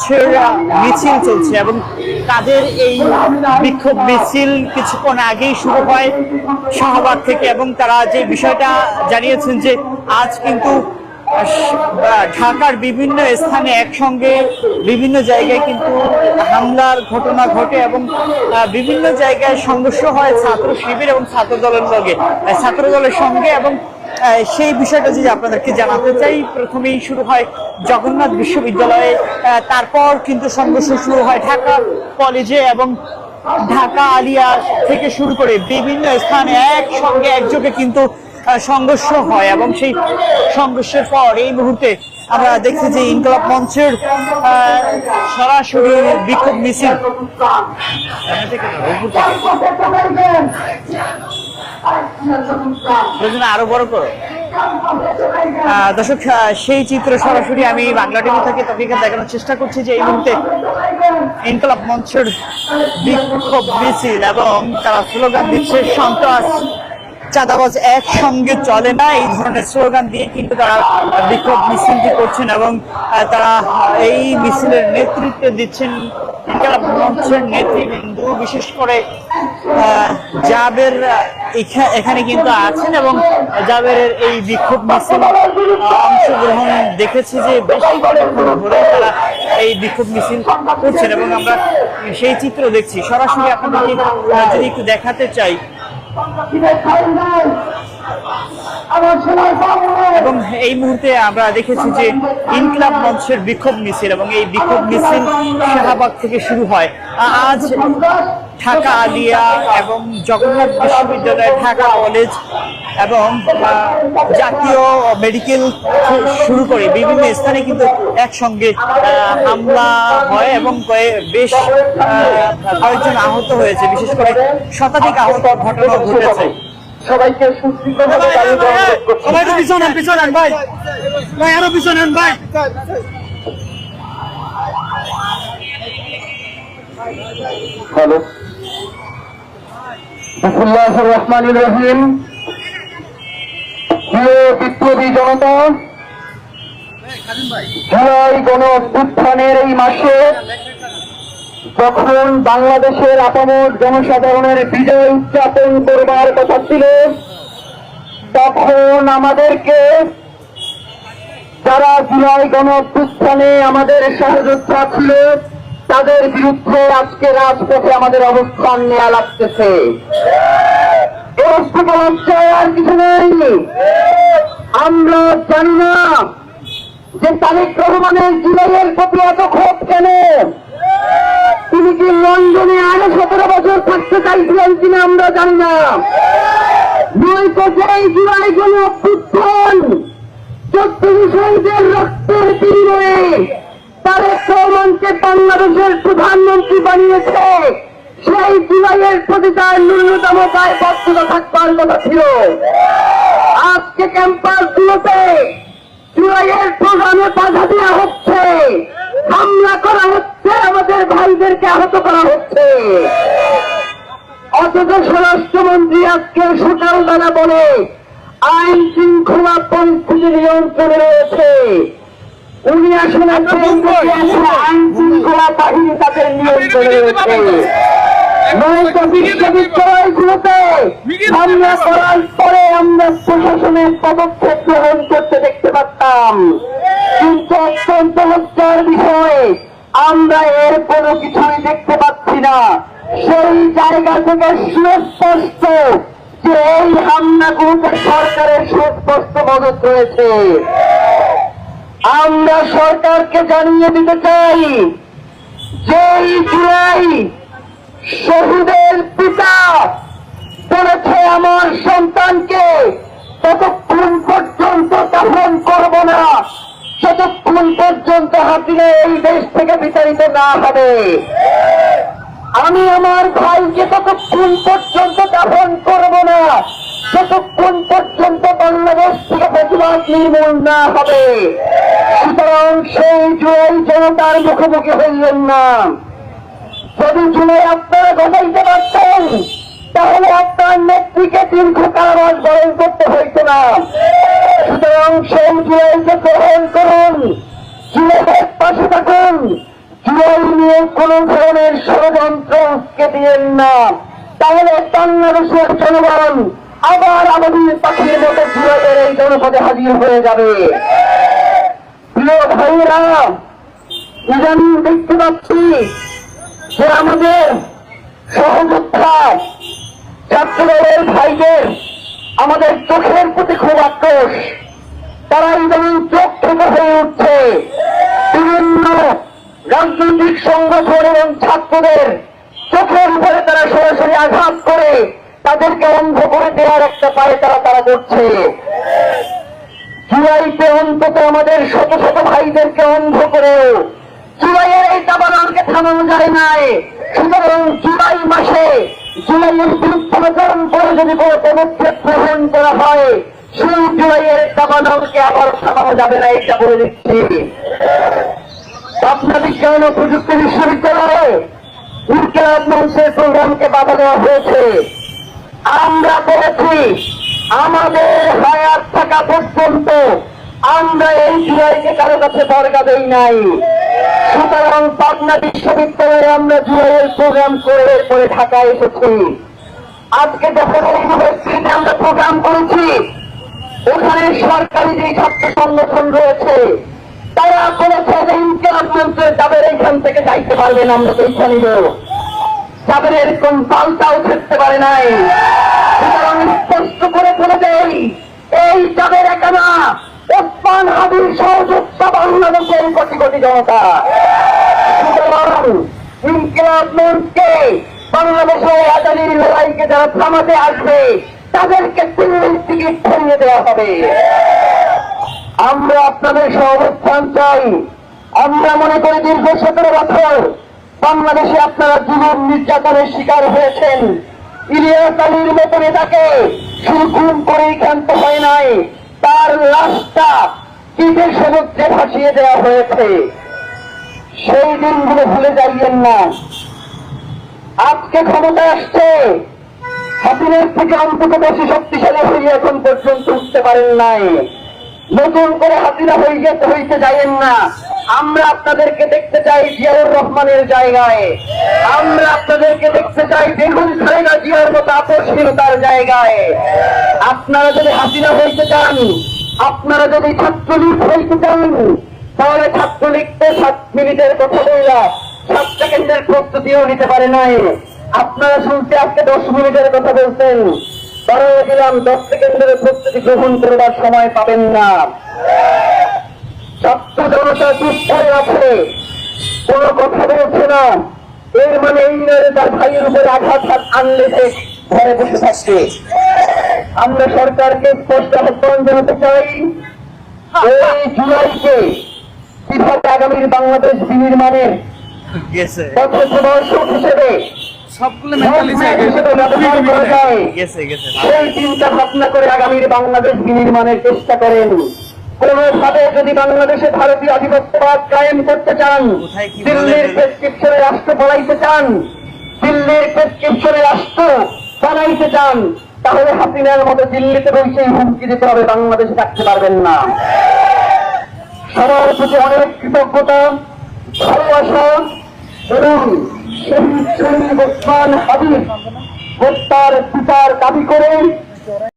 মঞ্চের মিছিল চলছে এবং তাদের এই বিক্ষোভ মিছিল কিছুক্ষণ আগেই শুরু হয় শাহবাগ থেকে এবং তারা যে বিষয়টা জানিয়েছেন যে আজ কিন্তু ঢাকার বিভিন্ন স্থানে একসঙ্গে বিভিন্ন জায়গায় কিন্তু হামলার ঘটনা ঘটে এবং বিভিন্ন জায়গায় সংঘর্ষ হয় ছাত্র শিবির এবং ছাত্র দলের সঙ্গে এবং সেই বিষয়টা যদি আপনাদেরকে জানাতে চাই, প্রথমেই শুরু হয় জগন্নাথ বিশ্ববিদ্যালয়ে, তারপর কিন্তু সংঘর্ষ শুরু হয় ঢাকা কলেজে এবং ঢাকা আলিয়া থেকে শুরু করে বিভিন্ন স্থানে একসঙ্গে একযোগে কিন্তু সংঘর্ষ হয় এবং সেই সংঘর্ষের পর এই মুহূর্তে আমরা দেখছি যে ইনকলাব মঞ্চের সরাসরি বিক্ষোভ মিছিল আরো বড় করো দর্শক, সেই চিত্র সরাসরি আমি বাংলা টিভি থেকে তফিকা দেখানোর চেষ্টা করছি যে এই মুহূর্তে ইনকলাব মঞ্চের বিক্ষোভ মিছিল এবং তারা স্লোগান দিচ্ছে সন্ত্রাস চাঁদাবাজ একসঙ্গে চলে না, এই ধরনের স্লোগান দিয়ে কিন্তু তারা বিক্ষোভ মিছিলটি করছেন এবং তারা এই মিছিলের নেতৃত্ব দিচ্ছেন ইনকলাব মঞ্চের নেতৃবৃন্দ, বিশেষ করে জাবের এখানে কিন্তু আছেন এবং জাবেরের এই বিক্ষোভ মিছিলে অংশগ্রহণ দেখেছি যে বেশ কয়েকক্ষণ ধরে তারা এই বিক্ষোভ মিছিল করছেন এবং আমরা সেই চিত্র দেখছি সরাসরি আপনাদেরকে যদি একটু দেখাতে চাই। এবং এই মুহূর্তে আমরা দেখেছি যে ইনকলাব মঞ্চের বিক্ষোভ মিছিল এবং এই বিক্ষোভ মিছিল শাহবাগ থেকে শুরু হয়। আজ ঢাকা আলিয়া এবং জগন্নাথ বিশ্ববিদ্যালয়, ঢাকা কলেজ এবং জাতীয় মেডিকেল শুরু করে বিভিন্ন স্থানে কিন্তু একসঙ্গে হামলা হয় এবং বেশ কয়েকজন আহত হয়েছে, বিশেষ করে শতাধিক আহত ঘটনা ঘটেছে। সবাইকে হ্যালো, বিসমিল্লাহির রহমানির রহিম। প্রিয় বিপ্লবী জনতা, জুলাই গণঅভ্যুত্থানের এই মাসে যখন বাংলাদেশের আপামর জনসাধারণের বিজয় উদযাপন করবার কথা ছিল, তখন আমাদেরকে যারা জুলাই গণঅভ্যুত্থানে আমাদের সহযোদ্ধা ছিল তাদের বিরুদ্ধে আজকে রাজপথে আমাদের অবস্থান নেওয়া লাগতেছে। আর কিছু নেই। আমরা জানি না যে তারেক রহমানের জুলাইয়ের প্রতি এত ক্ষোভ কেন। তিনি কি লন্ডনে আরো 17 বছর থাকতে চাইছিলেন কিনা আমরা জানি না। নয়তো যেই জুলাই গণঅভ্যুত্থান 14 শহীদের রক্তের বিনিময়ে তারেক রহমানকে বাংলাদেশের প্রধানমন্ত্রী বানিয়েছে, সেই জুলাইয়ের প্রতি তার ন্যূনতম দায়বদ্ধতা থাকবার কথা ছিল। আজকে ক্যাম্পাসগুলোতে জুলাইয়ের প্রোগ্রামে বাধা দেওয়া হচ্ছে, হামলা করা হচ্ছে, আমাদের ভাইদেরকে আহত করা হচ্ছে। অথচ স্বরাষ্ট্রমন্ত্রী আজকে সকালবেলা বলে আইন শৃঙ্খলা পরিস্থিতি নিয়ন্ত্রণে রয়েছে। উনি আসলে আইন শৃঙ্খলা বাহিনী তাদের নিয়ন্ত্রণে রয়েছে। নয়তো বিশ্ববিদ্যালয়গুলোতে হামলা করার পরে আমরা প্রশাসনের পদক্ষেপ গ্রহণ করতে দেখতে পারতাম, কিন্তু অত্যন্ত লজ্জার বিষয় আমরা এর কোনো কিছুই দেখতে পাচ্ছি না। সেই জায়গা থেকে সুস্পষ্ট যে এই হামলাগুলোতে সরকারের সুস্পষ্ট মদত রয়েছে। আমরা সরকারকে জানিয়ে দিতে চাই যে জুলাই শহীদের পিতা বলেছে আমার সন্তানকে ততক্ষণ পর্যন্ত দাফন করব না যতক্ষণ পর্যন্ত হাসিনা এই দেশ থেকে বিতাড়িত না হবে। আমি আমার ভাইকে ততক্ষণ পর্যন্ত দাফন করব না যতক্ষণ পর্যন্ত বাংলাদেশ থেকে প্রতিবাদ নির্মূল না হবে। সুতরাং সেই জুলাই জনতার মুখোমুখি হইলেন না। যদি জুলাই আপনারা ঘটাইতে পারতেন তাহলে আপনার নেত্রীকে দীর্ঘ কারাবাস বরণ করতে হইত না। সুতরাং সেই জুলাইকে গ্রহণ করুন, জুলাইয়ের পাশে থাকুন, জুলাই নিয়ে কোন ধরনের ষড়যন্ত্রকে দিয়েন না, তাহলে বাংলাদেশের জনগণ আবার আমাদের পাখির মতো জুলাইয়ের এই জনপদে হাজির হয়ে যাবে। প্রিয় ভাইয়েরা, ইদানিং দেখতে পাচ্ছি যে আমাদের সহযোদ্ধা ছাত্রদলের ভাইদের আমাদের চোখের প্রতি খুব আক্রোশ। তারা ইদানিং চোখ থেকে হয়ে উঠছে। বিভিন্ন রাজনৈতিক সংগঠন এবং ছাত্রদের চোখের উপরে তারা সরাসরি আঘাত করে তাদেরকে অন্ধ করে দেওয়ার একটা পায়ে তারা করছে। জুলাইতে অন্তত আমাদের শত শত ভাইদেরকে অন্ধ করেও জুলাইয়ের এই দাবানলকে থামানো যায় নাই। সুতরাং জুলাই মাসে জুলাইয়ের বিরুদ্ধাচরণ করে যদি কোনো পদক্ষেপ গ্রহণ করা হয়, সেই জুলাইয়ের দাবানলকে আবার থামানো যাবে না, এটা বলে দিচ্ছি। পাবনা বিজ্ঞান ও প্রযুক্তি বিশ্ববিদ্যালয়ে ইনকিলাব মঞ্চের প্রোগ্রামকে বাধা দেওয়া হয়েছে। আমরা বলেছি আমাদের হায়াত থাকা পর্যন্ত আমরা এই জুলাইকে কারো কাছে বর্গা দেই নাই। সুতরাং পাবনা বিশ্ববিদ্যালয়ে আমরা জুলাইয়ের প্রোগ্রাম করে এরপরে ঢাকায় এসেছি। আজকে যখন ইউনিভার্সিটিতে আমরা প্রোগ্রাম করেছি, ওখানে সরকারি যে ছাত্র সংগঠন রয়েছে তারা বলেছে যে ইনকিলাব মঞ্চের যাদের এইখান থেকে যাইতে পারবেন, আমরা তো ইচ্ছা নিব। যাদের এরকম পাল্টাও থাকতে পারে নাই। সুতরাং স্পষ্ট করে বলে দেই, এই যাদের একানা ওসমান হাদির সহযোদ্ধা বাংলাদেশের কোটি কোটি জনতা। সুতরাং ইনকিলাব মঞ্চকে বাংলাদেশের আজাদির লড়াইকে যারা থামাতে আসবে তাদেরকে দিল্লির টিকিট ধরিয়ে দেওয়া হবে। আমরা আপনাদের সহাবস্থান চাই। আমরা মনে করি দীর্ঘ 17 বছর বাংলাদেশে আপনারা জীবন নির্যাতনের শিকার হয়েছেন। ইলিয়াস আলীর মতো নেতাকে শুধু খুন করেই ক্ষান্ত হয় নাই, তার লাশটা কিসের সমুদ্রে ভাসিয়ে দেওয়া হয়েছে। সেই দিনগুলো ভুলে যাইয়েন না। আজকে ক্ষমতা আসছে, হাসিনার থেকে অন্তত বেশি শক্তিশালী হয়ে এখন পর্যন্ত উঠতে পারেন নাই। নতুন করে হাসিনা হইতে যাইয়েন না। আমরা আপনাদেরকে দেখতে চাই জিয়াউর রহমানের জায়গায়। আমরা আপনাদেরকে দেখতে চাই বেগুন খালেদা জিয়ার মতো আপসহীনতার জায়গায়। আপনারা যদি হাসিনা হইতে চান, আপনারা যদি ছাত্রলীগ হইতে চান, তাহলে ছাত্রলীগকে 7 মিনিটের কথা বললা 7 সেকেন্ডের প্রস্তুতিও নিতে পারে নাই। আপনারা শুনতে আজকে 10 মিনিটের কথা বলছেন, বড় দিলাম 10 সেকেন্ডের প্রস্তুতি গ্রহণ করবার সময় পাবেন না। ছাত্র জনতা চুপ করে আছে, কোনো কথা বলছে না। এর মানে এই নয় তার ভাইয়ের উপরে আঘাত আনলে সে ঘরে বসে থাকছে। আমরা সরকারকে স্পষ্ট আহ্বান জানাতে চাই, এই জুলাইকে কিভাবে আগামীর বাংলাদেশ বিনির্মাণের বর্ষ হিসেবে ব্যবহার করা যায়, সেই চিন্তা ভাবনা করে আগামীর বাংলাদেশ বিনির্মাণের চেষ্টা করেন। কোনভাবে যদি বাংলাদেশে ভারতীয় আধিপত্যবাদ কায়েম করতে চান, দিল্লির প্রেসক্রিপশনে রাষ্ট্র বানাইতে চান, দিল্লির প্রেসক্রিপশনে রাষ্ট্র বানাইতে চান, তাহলে হাসিনার মতো দিল্লিতে বসেই হুমকি দিতে হবে, বাংলাদেশে থাকতে পারবেন না। সবার প্রতি অনেক কৃতজ্ঞতা, ভালোবাসা এবং শহীদ ওসমান হাদির হত্যার বিচার দাবি করে